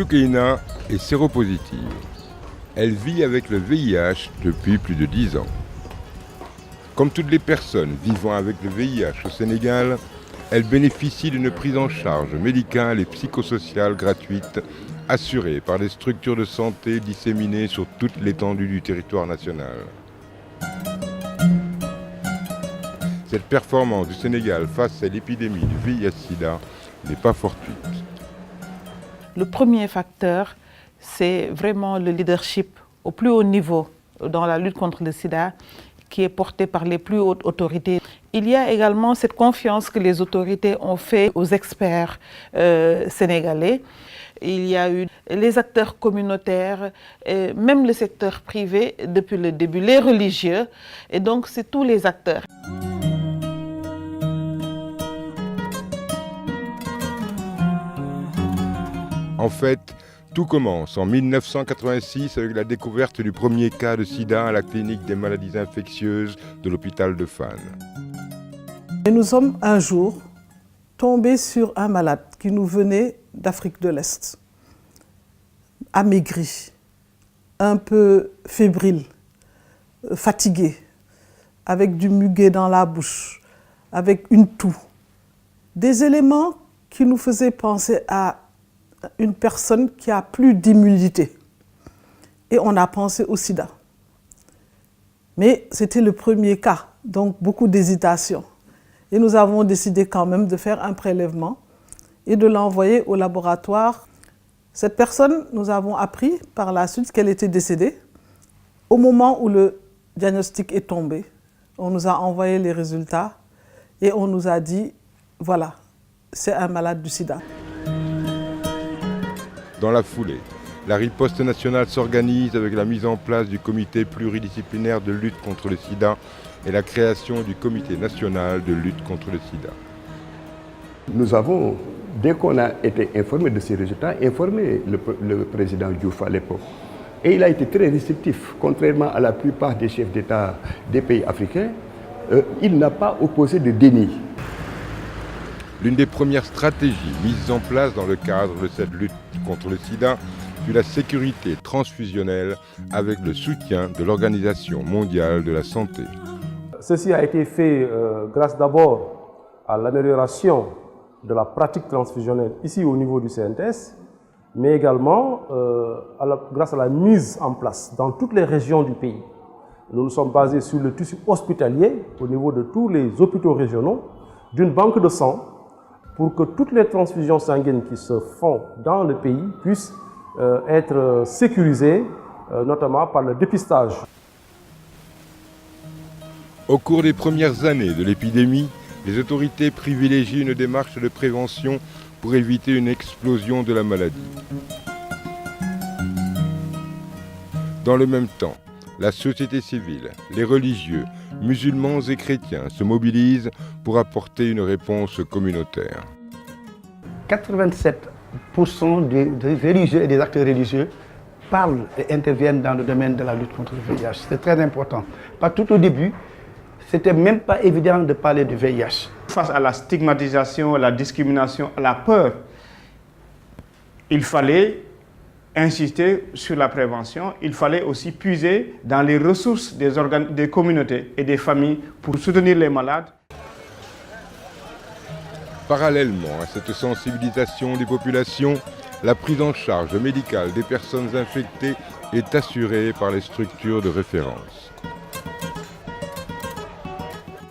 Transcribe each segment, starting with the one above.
Soukeina est séropositive. Elle vit avec le VIH depuis plus de 10 ans. Comme toutes les personnes vivant avec le VIH au Sénégal, elle bénéficie d'une prise en charge médicale et psychosociale gratuite assurée par des structures de santé disséminées sur toute l'étendue du territoire national. Cette performance du Sénégal face à l'épidémie du VIH-Sida n'est pas fortuite. Le premier facteur, c'est vraiment le leadership au plus haut niveau dans la lutte contre le sida qui est porté par les plus hautes autorités. Il y a également cette confiance que les autorités ont faite aux experts sénégalais. Il y a eu les acteurs communautaires, et même le secteur privé depuis le début, les religieux, et donc c'est tous les acteurs. En fait, tout commence en 1986 avec la découverte du premier cas de sida à la clinique des maladies infectieuses de l'hôpital de Fann. Et nous sommes un jour tombés sur un malade qui nous venait d'Afrique de l'Est, amaigri, un peu fébrile, fatigué, avec du muguet dans la bouche, avec une toux. Des éléments qui nous faisaient penser à une personne qui a plus d'immunité. Et on a pensé au sida. Mais c'était le premier cas, donc beaucoup d'hésitation. Et nous avons décidé quand même de faire un prélèvement et de l'envoyer au laboratoire. Cette personne, nous avons appris par la suite qu'elle était décédée. Au moment où le diagnostic est tombé, on nous a envoyé les résultats et on nous a dit, voilà, c'est un malade du sida. Dans la foulée, la riposte nationale s'organise avec la mise en place du comité pluridisciplinaire de lutte contre le sida et la création du comité national de lutte contre le sida. Nous avons, dès qu'on a été informé de ces résultats, informé le président Diouf à l'époque. Et il a été très réceptif, contrairement à la plupart des chefs d'État des pays africains. Il n'a pas opposé de déni. L'une des premières stratégies mises en place dans le cadre de cette lutte contre le sida fut la sécurité transfusionnelle avec le soutien de l'Organisation mondiale de la santé. Ceci a été fait grâce d'abord à l'amélioration de la pratique transfusionnelle ici au niveau du CNTS, mais également grâce à la mise en place dans toutes les régions du pays. Nous nous sommes basés sur le tissu hospitalier au niveau de tous les hôpitaux régionaux d'une banque de sang pour que toutes les transfusions sanguines qui se font dans le pays puissent être sécurisées, notamment par le dépistage. Au cours des premières années de l'épidémie, les autorités privilégient une démarche de prévention pour éviter une explosion de la maladie. Dans le même temps, la société civile, les religieux, musulmans et chrétiens se mobilisent pour apporter une réponse communautaire. 87% des religieux et des acteurs religieux parlent et interviennent dans le domaine de la lutte contre le VIH. C'est très important. Pas tout au début, c'était même pas évident de parler du VIH. Face à la stigmatisation, à la discrimination, à la peur, il fallait insister sur la prévention. Il fallait aussi puiser dans les ressources des communautés et des familles pour soutenir les malades. Parallèlement à cette sensibilisation des populations, la prise en charge médicale des personnes infectées est assurée par les structures de référence.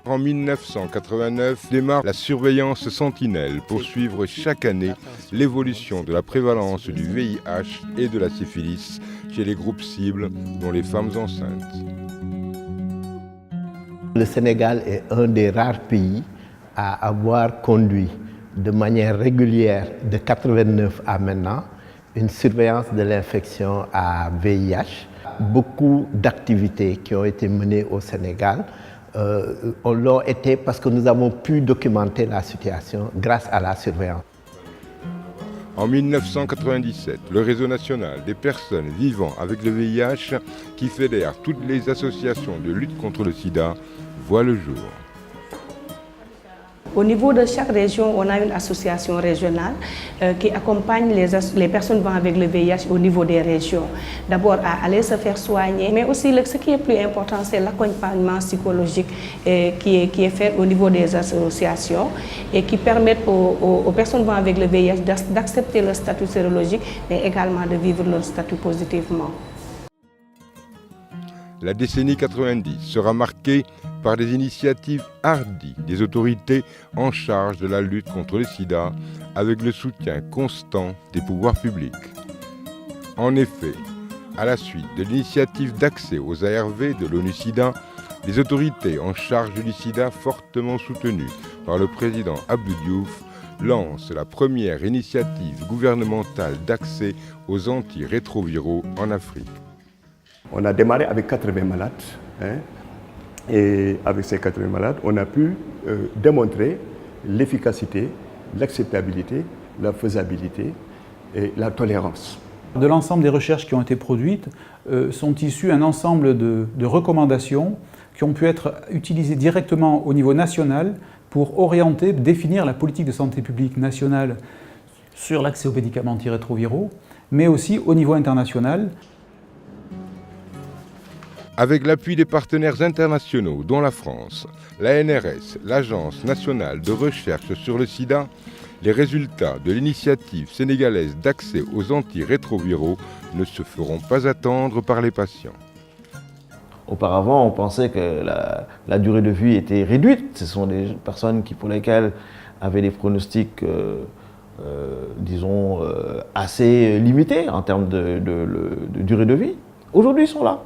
En 1989 démarre la surveillance sentinelle pour suivre chaque année l'évolution de la prévalence du VIH et de la syphilis chez les groupes cibles, dont les femmes enceintes. Le Sénégal est un des rares pays à avoir conduit de manière régulière de 89 à maintenant une surveillance de l'infection à VIH. Beaucoup d'activités qui ont été menées au Sénégal l'ont été parce que nous avons pu documenter la situation grâce à la surveillance. En 1997, le réseau national des personnes vivant avec le VIH, qui fédère toutes les associations de lutte contre le sida, voit le jour. Au niveau de chaque région, on a une association régionale qui accompagne les personnes vivant avec le VIH au niveau des régions. D'abord à aller se faire soigner, mais aussi ce qui est plus important, c'est l'accompagnement psychologique qui est fait au niveau des associations et qui permettent aux personnes vivant avec le VIH d'accepter leur statut sérologique, mais également de vivre leur statut positivement. La décennie 90 sera marquée par des initiatives hardies des autorités en charge de la lutte contre le sida, avec le soutien constant des pouvoirs publics. En effet, à la suite de l'initiative d'accès aux ARV de l'ONU-SIDA, les autorités en charge du sida, fortement soutenues par le président Abdou Diouf, lancent la première initiative gouvernementale d'accès aux antirétroviraux en Afrique. On a démarré avec 80 malades. Et avec ces 80 malades, on a pu démontrer l'efficacité, l'acceptabilité, la faisabilité et la tolérance. De l'ensemble des recherches qui ont été produites, sont issues un ensemble de recommandations qui ont pu être utilisées directement au niveau national pour orienter, définir la politique de santé publique nationale sur l'accès aux médicaments antirétroviraux, mais aussi au niveau international. Avec l'appui des partenaires internationaux, dont la France, la NRS, l'Agence nationale de recherche sur le sida, les résultats de l'initiative sénégalaise d'accès aux antirétroviraux ne se feront pas attendre par les patients. Auparavant, on pensait que la durée de vie était réduite. Ce sont des personnes pour lesquelles avaient des pronostics, disons, assez limités en termes de durée de vie. Aujourd'hui, ils sont là.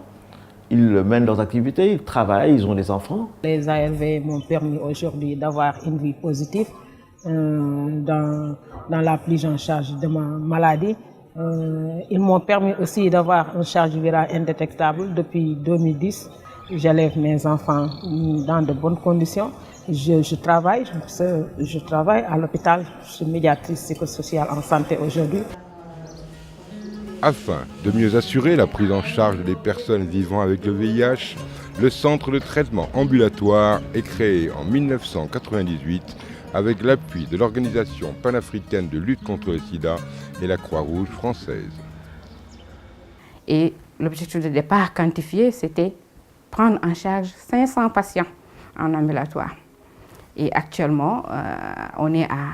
Ils mènent leurs activités, ils travaillent, ils ont des enfants. Les ARV m'ont permis aujourd'hui d'avoir une vie positive dans la prise en charge de ma maladie. Ils m'ont permis aussi d'avoir une charge virale indétectable depuis 2010. J'élève mes enfants dans de bonnes conditions. Je travaille à l'hôpital, je suis médiatrice psychosociale en santé aujourd'hui. Afin de mieux assurer la prise en charge des personnes vivant avec le VIH, le centre de traitement ambulatoire est créé en 1998 avec l'appui de l'Organisation panafricaine de lutte contre le sida et la Croix-Rouge française. Et l'objectif de départ quantifié, c'était prendre en charge 500 patients en ambulatoire. Et actuellement, on est à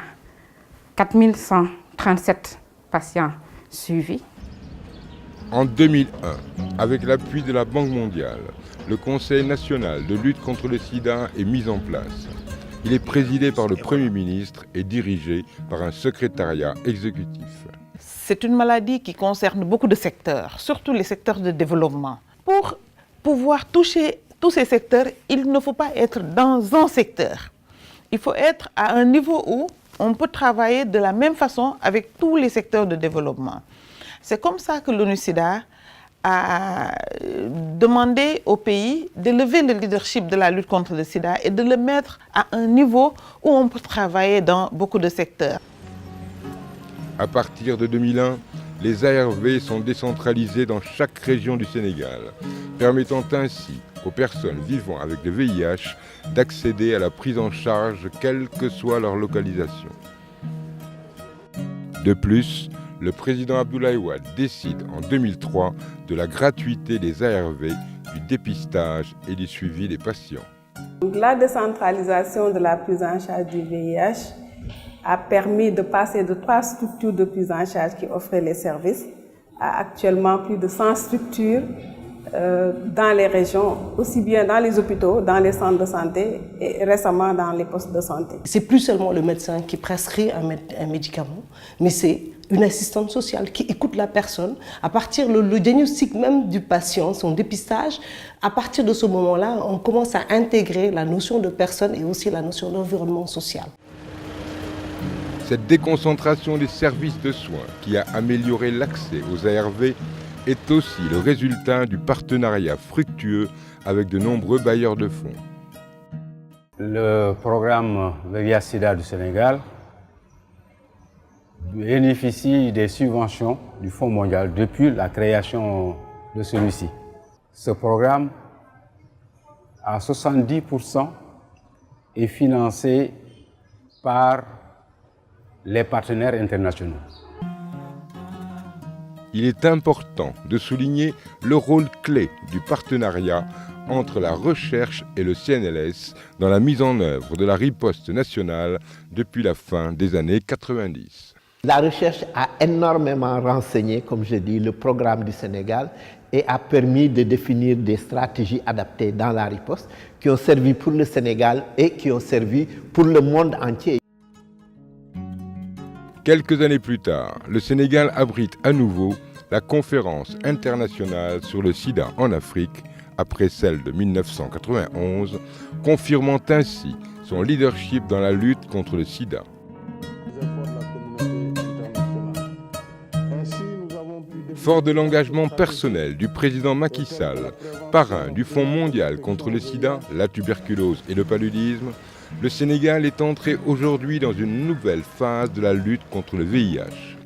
4137 patients suivis. En 2001, avec l'appui de la Banque mondiale, le Conseil national de lutte contre le sida est mis en place. Il est présidé par le Premier ministre et dirigé par un secrétariat exécutif. C'est une maladie qui concerne beaucoup de secteurs, surtout les secteurs de développement. Pour pouvoir toucher tous ces secteurs, il ne faut pas être dans un secteur. Il faut être à un niveau où on peut travailler de la même façon avec tous les secteurs de développement. C'est comme ça que l'ONU-SIDA a demandé aux pays d'élever le leadership de la lutte contre le sida et de le mettre à un niveau où on peut travailler dans beaucoup de secteurs. À partir de 2001, les ARV sont décentralisés dans chaque région du Sénégal, permettant ainsi aux personnes vivant avec le VIH d'accéder à la prise en charge quelle que soit leur localisation. De plus, le président Abdoulaye Wade décide en 2003 de la gratuité des ARV, du dépistage et du suivi des patients. La décentralisation de la prise en charge du VIH a permis de passer de 3 structures de prise en charge qui offraient les services à actuellement plus de 100 structures dans les régions, aussi bien dans les hôpitaux, dans les centres de santé et récemment dans les postes de santé. C'est plus seulement le médecin qui prescrit un médicament, mais c'est une assistante sociale qui écoute la personne. À partir du diagnostic même du patient, son dépistage, à partir de ce moment-là, on commence à intégrer la notion de personne et aussi la notion d'environnement social. Cette déconcentration des services de soins qui a amélioré l'accès aux ARV est aussi le résultat du partenariat fructueux avec de nombreux bailleurs de fonds. Le programme VIH-Sida du Sénégal bénéficie des subventions du Fonds mondial depuis la création de celui-ci. Ce programme, à 70%, est financé par les partenaires internationaux. Il est important de souligner le rôle clé du partenariat entre la recherche et le CNLS dans la mise en œuvre de la riposte nationale depuis la fin des années 90. La recherche a énormément renseigné, comme je dis, le programme du Sénégal et a permis de définir des stratégies adaptées dans la riposte qui ont servi pour le Sénégal et qui ont servi pour le monde entier. Quelques années plus tard, le Sénégal abrite à nouveau la conférence internationale sur le sida en Afrique, après celle de 1991, confirmant ainsi son leadership dans la lutte contre le sida. Fort de l'engagement personnel du président Macky Sall, parrain du Fonds mondial contre le sida, la tuberculose et le paludisme, le Sénégal est entré aujourd'hui dans une nouvelle phase de la lutte contre le VIH.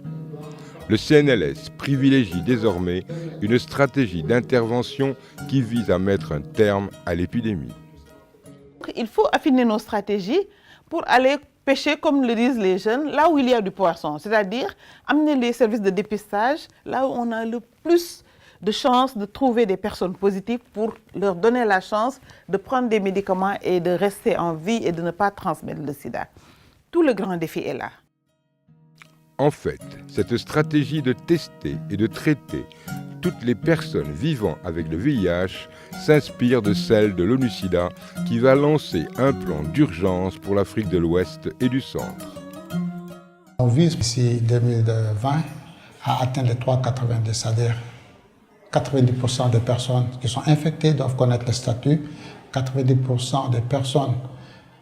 Le CNLS privilégie désormais une stratégie d'intervention qui vise à mettre un terme à l'épidémie. Il faut affiner nos stratégies pour aller pêcher, comme le disent les jeunes, là où il y a du poisson, c'est-à-dire amener les services de dépistage là où on a le plus de chances de trouver des personnes positives pour leur donner la chance de prendre des médicaments et de rester en vie et de ne pas transmettre le sida. Tout le grand défi est là. En fait, cette stratégie de tester et de traiter toutes les personnes vivant avec le VIH s'inspire de celle de l'ONU-SIDA qui va lancer un plan d'urgence pour l'Afrique de l'Ouest et du Centre. On vise d'ici 2020 à atteindre les 3,90, c'est-à-dire 90% des personnes qui sont infectées doivent connaître le statut, 90% des personnes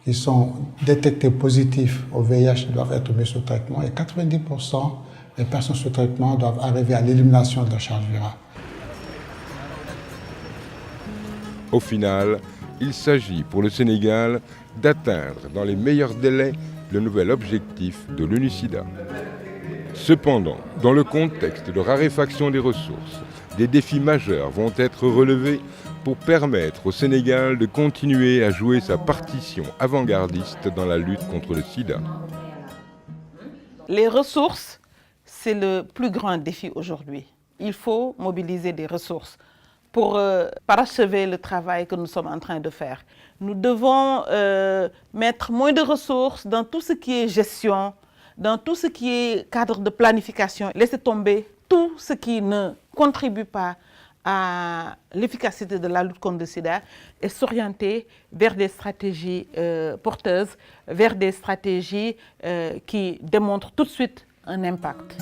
qui sont détectées positives au VIH doivent être mises sous traitement et 90% des personnes sous traitement doivent arriver à l'élimination de la charge virale. Au final, il s'agit pour le Sénégal d'atteindre dans les meilleurs délais le nouvel objectif de l'ONU-SIDA. Cependant, dans le contexte de raréfaction des ressources, des défis majeurs vont être relevés pour permettre au Sénégal de continuer à jouer sa partition avant-gardiste dans la lutte contre le sida. Les ressources, c'est le plus grand défi aujourd'hui. Il faut mobiliser des ressources pour parachever le travail que nous sommes en train de faire. Nous devons mettre moins de ressources dans tout ce qui est gestion, dans tout ce qui est cadre de planification, laisser tomber tout ce qui ne contribue pas à l'efficacité de la lutte contre le sida et s'orienter vers des stratégies porteuses, vers des stratégies qui démontrent tout de suite un impact.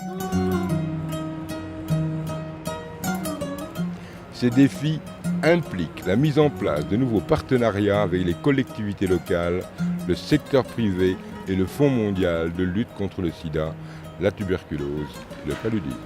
Ces défis impliquent la mise en place de nouveaux partenariats avec les collectivités locales, le secteur privé et le Fonds mondial de lutte contre le sida, la tuberculose et le paludisme.